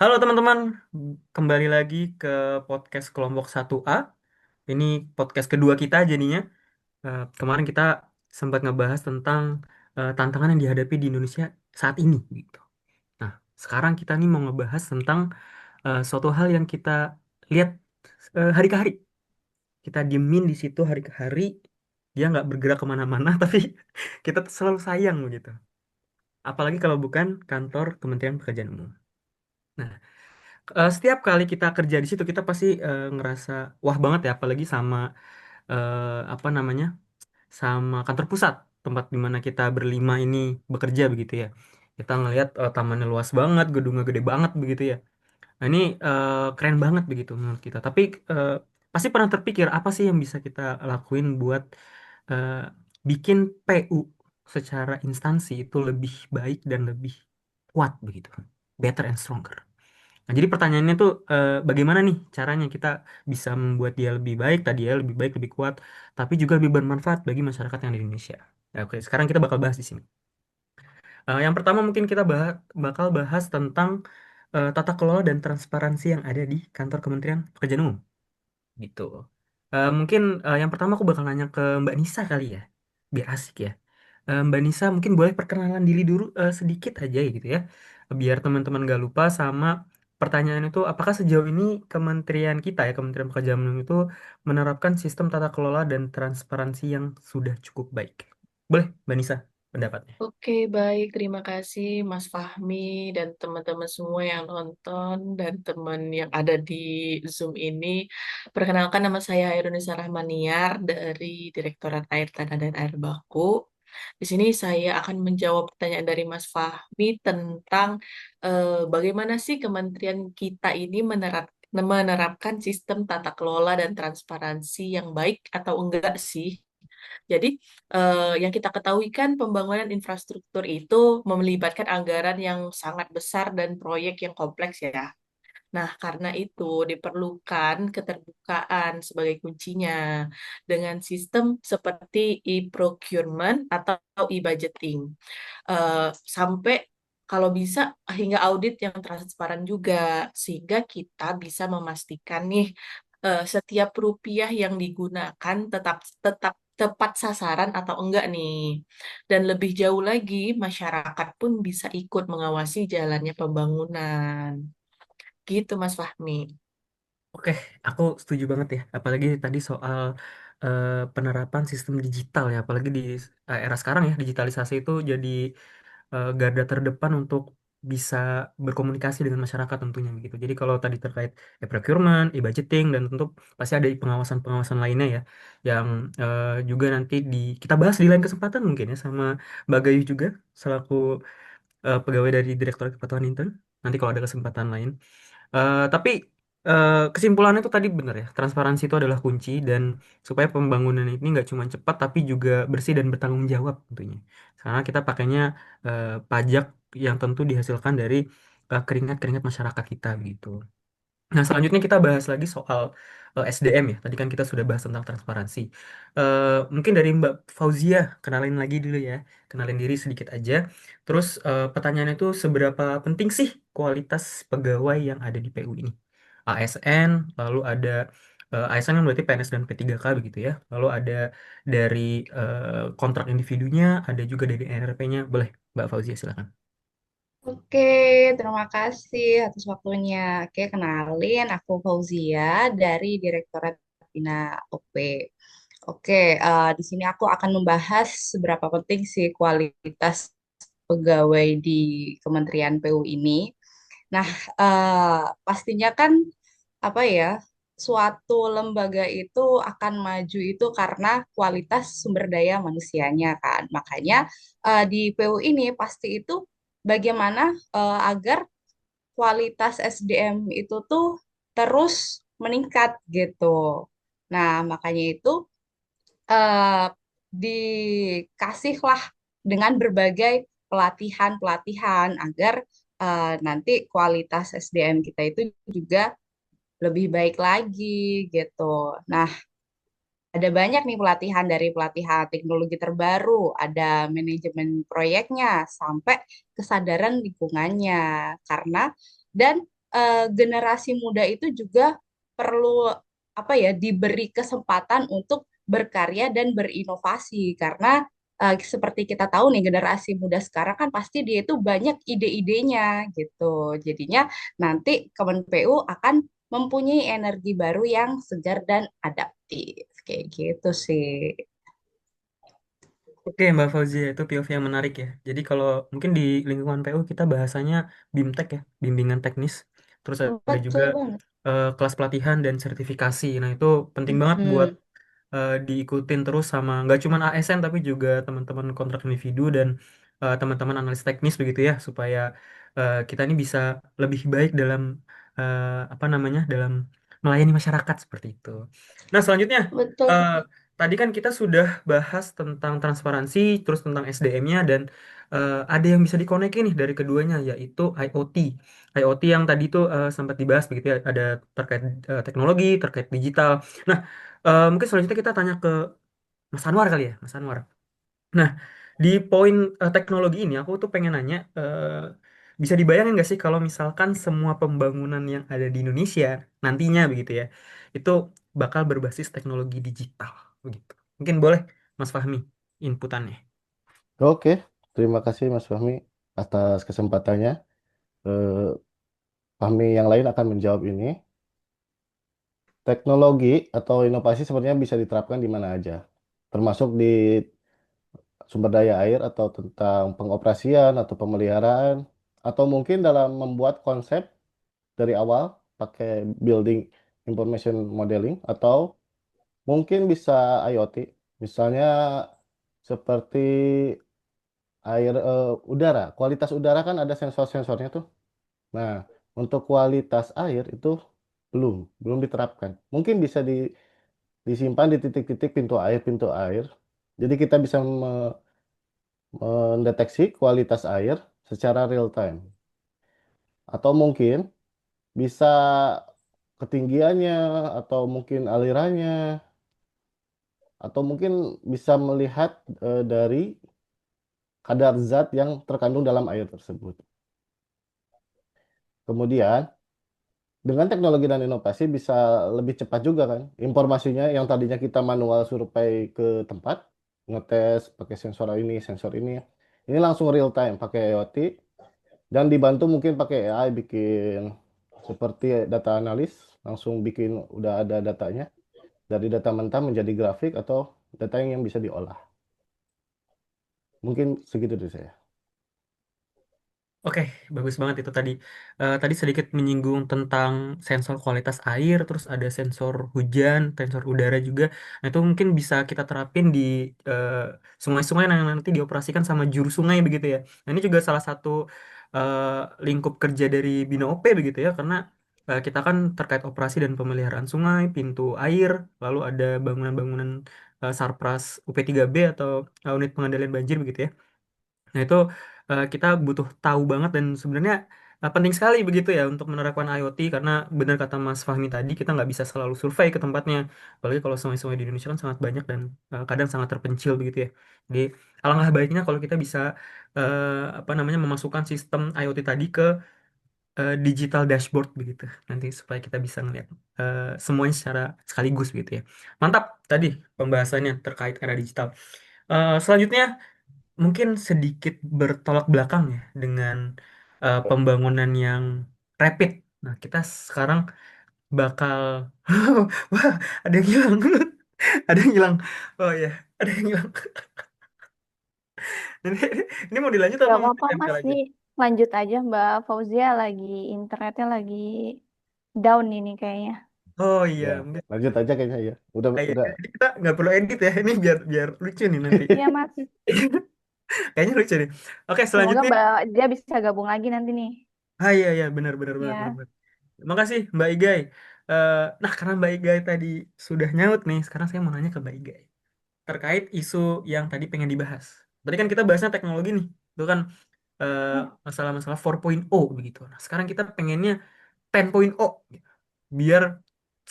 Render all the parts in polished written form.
Halo teman-teman, kembali lagi ke podcast kelompok 1A. Ini podcast kedua kita jadinya. Kemarin kita sempat ngebahas tentang tantangan yang dihadapi di Indonesia saat ini gitu. Nah, sekarang kita nih mau ngebahas tentang suatu hal yang kita lihat hari ke hari. Kita diemin di situ hari ke hari, dia nggak bergerak kemana-mana, tapi kita tuh selalu sayang begitu. Apalagi kalau bukan kantor Kementerian Pekerjaan Umum. Nah, setiap kali kita kerja di situ kita pasti ngerasa wah banget ya, apalagi sama apa namanya, sama kantor pusat tempat dimana kita berlima ini bekerja begitu ya. Kita ngelihat tamannya luas banget, gedungnya gede banget begitu ya. Nah, ini keren banget begitu menurut kita. Tapi eh, pasti pernah terpikir apa sih yang bisa kita lakuin buat eh, bikin PU secara instansi itu lebih baik dan lebih kuat begitu, better and stronger. Nah, jadi pertanyaannya tuh bagaimana nih caranya kita bisa membuat dia lebih baik, tadi ya lebih baik, lebih kuat, tapi juga lebih bermanfaat bagi masyarakat yang ada di Indonesia. Nah, oke, sekarang kita bakal bahas di sini. Yang pertama mungkin kita bakal bahas tentang tata kelola dan transparansi yang ada di kantor Kementerian Pekerjaan Umum. Gitu. Mungkin yang pertama aku bakal nanya ke Mbak Nisa kali ya, biar asik ya. Mbak Nisa mungkin boleh perkenalan diri dulu sedikit aja ya gitu ya, biar teman-teman gak lupa sama pertanyaan itu, apakah sejauh ini kementerian kita ya, Kementerian Pekerjaan Umum itu menerapkan sistem tata kelola dan transparansi yang sudah cukup baik. Boleh, Mbak Nisa, pendapatnya. Oke, baik. Terima kasih Mas Fahmi dan teman-teman semua yang nonton dan teman yang ada di Zoom ini. Perkenalkan nama saya Irunisa Rahmaniar dari Direktorat Air Tanah dan Air Baku. Di sini saya akan menjawab pertanyaan dari Mas Fahmi tentang bagaimana sih kementerian kita ini menerapkan sistem tata kelola dan transparansi yang baik atau enggak sih. Jadi, yang kita ketahui kan pembangunan infrastruktur itu melibatkan anggaran yang sangat besar dan proyek yang kompleks ya. Nah, karena itu diperlukan keterbukaan sebagai kuncinya dengan sistem seperti e-procurement atau e-budgeting. Sampai kalau bisa hingga audit yang transparan juga, sehingga kita bisa memastikan nih setiap rupiah yang digunakan tetap tetap tepat sasaran atau enggak nih. Dan lebih jauh lagi, masyarakat pun bisa ikut mengawasi jalannya pembangunan. Gitu, Mas Fahmi. Oke, aku setuju banget ya. Apalagi tadi soal penerapan sistem digital ya. Apalagi di era sekarang ya, digitalisasi itu jadi garda terdepan untuk bisa berkomunikasi dengan masyarakat tentunya begitu. Jadi kalau tadi terkait e-procurement, e-budgeting, dan tentu pasti ada pengawasan-pengawasan lainnya ya, yang juga nanti kita bahas di lain kesempatan mungkin ya sama Mbak Gayu juga selaku pegawai dari Direktorat Kepatuhan Intern. Nanti kalau ada kesempatan lain. Tapi kesimpulannya itu tadi benar ya, transparansi itu adalah kunci dan supaya pembangunan ini nggak cuma cepat tapi juga bersih dan bertanggung jawab tentunya. Karena kita pakainya pajak yang tentu dihasilkan dari keringat-keringat masyarakat kita gitu. Nah, selanjutnya kita bahas lagi soal SDM ya. Tadi kan kita sudah bahas tentang transparansi. Mungkin dari Mbak Fauzia, kenalin lagi dulu ya. Kenalin diri sedikit aja. Terus pertanyaannya itu seberapa penting sih kualitas pegawai yang ada di PU ini? ASN, lalu ada ASN kan berarti PNS dan P3K begitu ya. Lalu ada dari kontrak individunya, ada juga dari NRP-nya. Boleh, Mbak Fauzia silakan. Oke, terima kasih atas waktunya. Oke, kenalin aku Fauzia dari Direktorat Bina OP. Oke, di sini aku akan membahas seberapa penting sih kualitas pegawai di Kementerian PU ini. Nah, pastinya kan apa ya, suatu lembaga itu akan maju itu karena kualitas sumber daya manusianya kan. Makanya di PU ini pasti itu bagaimana agar kualitas SDM itu tuh terus meningkat gitu. Nah, makanya itu eh, dikasihlah dengan berbagai pelatihan-pelatihan agar nanti kualitas SDM kita itu juga lebih baik lagi gitu. Nah, ada banyak nih pelatihan dari pelatihan teknologi terbaru, ada manajemen proyeknya sampai kesadaran lingkungannya. Karena dan generasi muda itu juga perlu apa ya diberi kesempatan untuk berkarya dan berinovasi karena seperti kita tahu nih generasi muda sekarang kan pasti dia itu banyak ide-idenya gitu. Jadinya nanti Kemen PU akan mempunyai energi baru yang segar dan adaptif kayak gitu sih. Oke, Mbak Fauzia, itu POV yang menarik ya. Jadi kalau mungkin di lingkungan PU kita bahasanya BIMTEK ya, bimbingan teknis. Terus ada juga Betul banget. kelas pelatihan dan sertifikasi. Nah, itu penting banget buat Mm-mm. diikutin terus sama nggak cuma ASN tapi juga teman-teman kontrak individu dan teman-teman analis teknis begitu ya, supaya kita ini bisa lebih baik dalam apa namanya, dalam melayani masyarakat seperti itu. Nah, selanjutnya Betul. eh, tadi kan kita sudah bahas tentang transparansi, terus tentang SDM-nya dan ada yang bisa dikonekin nih dari keduanya yaitu IoT. IoT yang tadi tuh sempat dibahas begitu ya, ada terkait teknologi, terkait digital. Nah, mungkin selanjutnya kita tanya ke Mas Anwar kali ya, Mas Anwar. Nah, di poin teknologi ini aku tuh pengen nanya, bisa dibayangin nggak sih kalau misalkan semua pembangunan yang ada di Indonesia nantinya begitu ya, itu bakal berbasis teknologi digital begitu. Mungkin boleh Mas Fahmi inputannya. Oke, terima kasih Mas Fahmi atas kesempatannya. Eh, Fahmi yang lain akan menjawab ini. Teknologi atau inovasi sebenarnya bisa diterapkan di mana aja, termasuk di sumber daya air atau tentang pengoperasian atau pemeliharaan, atau mungkin dalam membuat konsep dari awal pakai building information modeling, atau mungkin bisa IoT, misalnya seperti air udara, kualitas udara kan ada sensor-sensornya tuh. Nah, untuk kualitas air itu belum belum diterapkan. Mungkin bisa disimpan di titik-titik pintu air. Jadi kita bisa mendeteksi kualitas air secara real time. Atau mungkin bisa ketinggiannya, atau mungkin alirannya, atau mungkin bisa melihat dari kadar zat yang terkandung dalam air tersebut. Kemudian dengan teknologi dan inovasi bisa lebih cepat juga kan. Informasinya yang tadinya kita manual survei ke tempat, ngetes pakai sensor ini. Ini langsung real time pakai IoT dan dibantu mungkin pakai AI bikin seperti data analis, langsung bikin udah ada datanya dari data mentah menjadi grafik atau data yang bisa diolah. Mungkin segitu dari saya. Oke, bagus banget itu tadi. Tadi sedikit menyinggung tentang sensor kualitas air, terus ada sensor hujan, sensor udara juga. Nah, itu mungkin bisa kita terapin di eh, sungai-sungai yang nanti dioperasikan sama juru sungai begitu ya. Nah, ini juga salah satu eh, lingkup kerja dari Bina OP begitu ya, karena kita kan terkait operasi dan pemeliharaan sungai, pintu air, lalu ada bangunan-bangunan Sarpras UP3B atau unit pengendalian banjir begitu ya. Nah, itu kita butuh tahu banget dan sebenarnya penting sekali begitu ya untuk menerapkan IoT karena benar kata Mas Fahmi tadi kita nggak bisa selalu survei ke tempatnya. Apalagi kalau sungai-sungai di Indonesia kan sangat banyak dan kadang sangat terpencil begitu ya. Jadi alangkah baiknya kalau kita bisa apa namanya memasukkan sistem IoT tadi ke digital dashboard begitu. Nanti supaya kita bisa ngeliat semuanya secara sekaligus gitu ya. Mantap tadi pembahasannya terkait era digital. Selanjutnya mungkin sedikit bertolak belakang ya dengan pembangunan yang rapid. Nah, kita sekarang bakal wah, ada yang hilang. Ada yang hilang. Oh ya, ada yang hilang. Ini, ini mau dilanjut Gak apa mau apa-apa ditempel Mas aja? nih, lanjut aja Mbak Fauzia lagi internetnya lagi down ini kayaknya. Oh iya, Ya, mungkin lanjut aja kayaknya ya. Udah iya. udah. Jadi kita nggak perlu edit ya. Ini biar biar lucu nih nanti. Iya Mas, Kayaknya lucu nih. Oke, semoga selanjutnya. Mbak dia bisa gabung lagi nanti nih. Ah iya iya benar benar benar benar. Ya, Benar. Terima kasih Mbak Igai. Nah, karena Mbak Igai tadi sudah nyaut nih, sekarang saya mau nanya ke Mbak Igai terkait isu yang tadi pengen dibahas. Tadi kan kita bahasnya teknologi nih, itu kan eh, ya, masalah-masalah 4.0 begitu. Nah, sekarang kita pengennya 10.0 gitu. Biar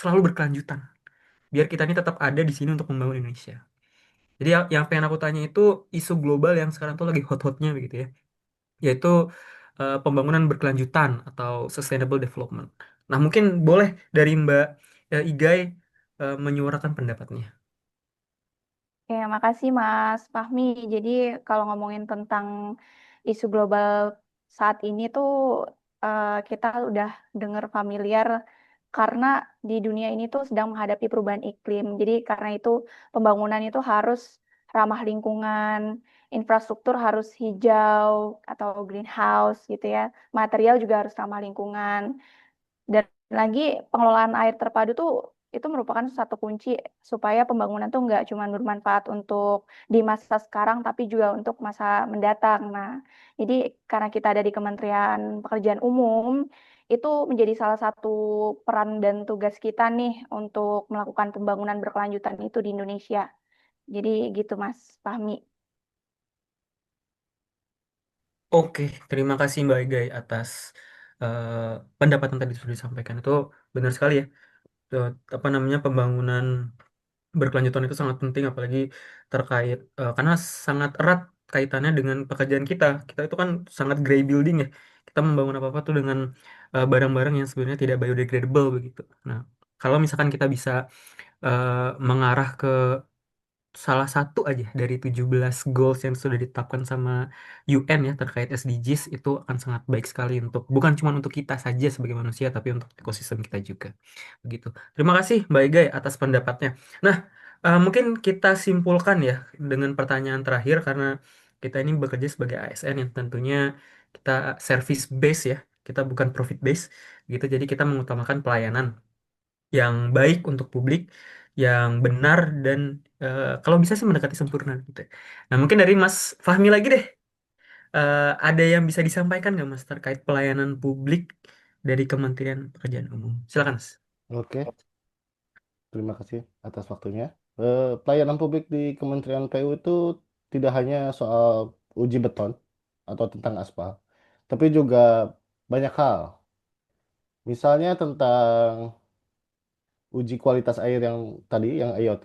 selalu berkelanjutan. Biar kita ini tetap ada di sini untuk membangun Indonesia. Jadi yang pengen aku tanya itu isu global yang sekarang tuh lagi hot-hotnya begitu ya. Yaitu pembangunan berkelanjutan atau sustainable development. Nah, mungkin boleh dari Mbak Igai menyuarakan pendapatnya. Oke, makasih Mas Fahmi. Jadi kalau ngomongin tentang isu global saat ini tuh kita udah dengar familiar karena di dunia ini tuh sedang menghadapi perubahan iklim. Jadi karena itu pembangunan itu harus ramah lingkungan, infrastruktur harus hijau atau greenhouse gitu ya. Material juga harus ramah lingkungan. Dan lagi pengelolaan air terpadu tuh itu merupakan satu kunci supaya pembangunan tuh nggak cuma bermanfaat untuk di masa sekarang tapi juga untuk masa mendatang. Nah, jadi karena kita ada di Kementerian Pekerjaan Umum, itu menjadi salah satu peran dan tugas kita nih untuk melakukan pembangunan berkelanjutan itu di Indonesia. Jadi gitu Mas Fahmi. Oke, terima kasih Mbak Igai atas eh, pendapat yang tadi sudah disampaikan. Itu benar sekali ya. Eh, apa namanya, pembangunan berkelanjutan itu sangat penting, apalagi terkait karena sangat erat kaitannya dengan pekerjaan kita. Kita itu kan sangat gray building ya. Kita membangun apa-apa tuh dengan barang-barang yang sebenarnya tidak biodegradable begitu. Nah, kalau misalkan kita bisa eh, mengarah ke salah satu aja dari 17 goals yang sudah ditetapkan sama UN ya terkait SDGs, itu akan sangat baik sekali untuk bukan cuma untuk kita saja sebagai manusia tapi untuk ekosistem kita juga. Begitu. Terima kasih Mbak Igai atas pendapatnya. Nah, mungkin kita simpulkan ya dengan pertanyaan terakhir karena kita ini bekerja sebagai ASN yang tentunya kita service base ya. Kita bukan profit base gitu. Jadi kita mengutamakan pelayanan yang baik untuk publik, yang benar dan kalau bisa sih mendekati sempurna gitu. Nah, mungkin dari Mas Fahmi lagi deh, ada yang bisa disampaikan nggak Mas terkait pelayanan publik dari Kementerian Pekerjaan Umum? Silakan Mas. Oke, terima kasih atas waktunya. Pelayanan publik di Kementerian PU itu tidak hanya soal uji beton atau tentang aspal, tapi juga banyak hal. Misalnya tentang uji kualitas air yang tadi, yang IoT,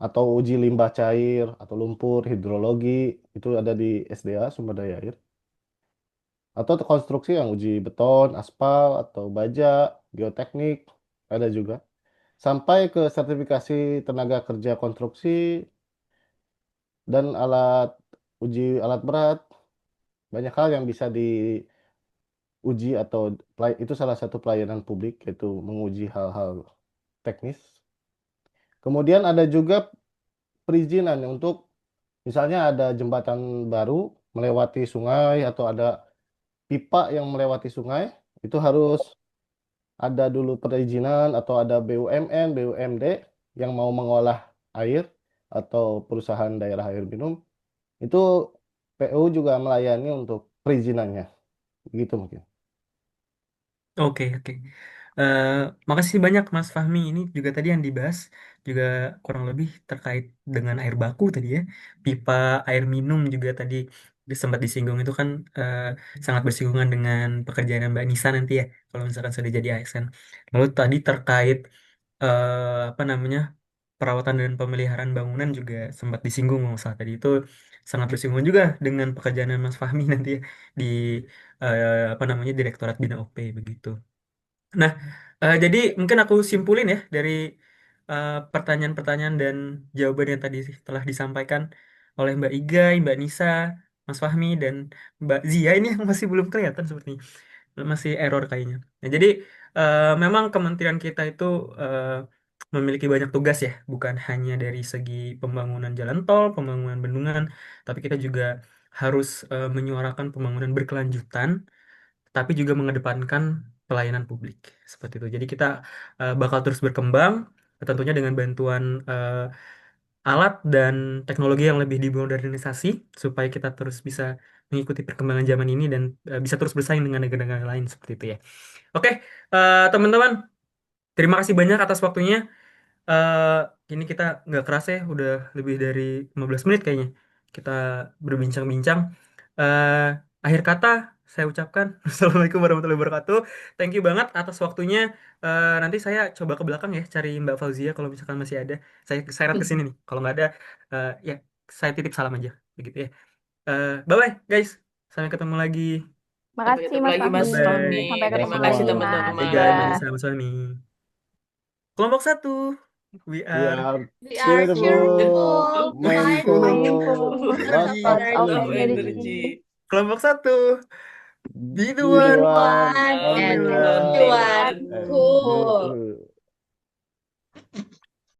atau uji limbah cair atau lumpur, hidrologi, itu ada di SDA, sumber daya air. Atau konstruksi yang uji beton, aspal, atau baja, geoteknik, ada juga. Sampai ke sertifikasi tenaga kerja konstruksi dan uji alat berat, banyak hal yang bisa diuji atau itu salah satu pelayanan publik, yaitu menguji hal-hal teknis. Kemudian ada juga perizinan untuk misalnya ada jembatan baru melewati sungai atau ada pipa yang melewati sungai, itu harus ada dulu perizinan atau ada BUMN, BUMD yang mau mengolah air atau perusahaan daerah air minum. Itu PU juga melayani untuk perizinannya. Gitu mungkin. Oke, oke. Eh, Makasih banyak Mas Fahmi. Ini juga tadi yang dibahas juga kurang lebih terkait dengan air baku tadi ya. Pipa air minum juga tadi sempat disinggung itu kan sangat bersinggungan dengan pekerjaan Mbak Nisa nanti ya kalau misalkan sudah jadi ASN. Lalu tadi terkait apa namanya, perawatan dan pemeliharaan bangunan juga sempat disinggung nggak salah tadi itu sangat bersinggungan juga dengan pekerjaan Mas Fahmi nanti ya di apa namanya Direktorat Bina OP begitu. Nah, jadi mungkin aku simpulin ya dari pertanyaan-pertanyaan dan jawaban yang tadi telah disampaikan oleh Mbak Iga, Mbak Nisa, Mas Fahmi, dan Mbak Zia ini yang masih belum kelihatan sepertinya. Masih error kayaknya. Nah, jadi memang kementerian kita itu eh, memiliki banyak tugas ya, bukan hanya dari segi pembangunan jalan tol, pembangunan bendungan, tapi kita juga harus menyuarakan pembangunan berkelanjutan tapi juga mengedepankan pelayanan publik seperti itu. Jadi kita bakal terus berkembang, tentunya dengan bantuan alat dan teknologi yang lebih dimodernisasi supaya kita terus bisa mengikuti perkembangan zaman ini dan bisa terus bersaing dengan negara-negara lain seperti itu ya. Oke, teman-teman, terima kasih banyak atas waktunya. Eh, ini kita nggak kerasa ya, udah lebih dari 15 menit kayaknya kita berbincang-bincang. Eh, Akhir kata saya ucapkan Assalamualaikum warahmatullahi wabarakatuh. Thank you banget atas waktunya. Nanti saya coba ke belakang ya cari Mbak Fauzia kalau misalkan masih ada. Saya seret ke sini nih. Kalau nggak ada, ya saya titip salam aja begitu ya. Bye bye guys. Sampai ketemu lagi. Sampai Makasih ketemu Mas lagi Fahmi. Mas Fahmi. Bye-bye. Sampai Dadah Terima ketemu kasih lagi semua. Mas. Ega, teman-teman. Dadah. Manisa, Mas Fahmi. Kelompok satu, we We are are We are cheerful, cheerful, mindful, Mindful, mindful, energy. full of full lots of of Love energy. energy. energy. energy. Kelompok satu, be the Be the Be one, the one, one Love only and the only only one. one. one. And Cool. good.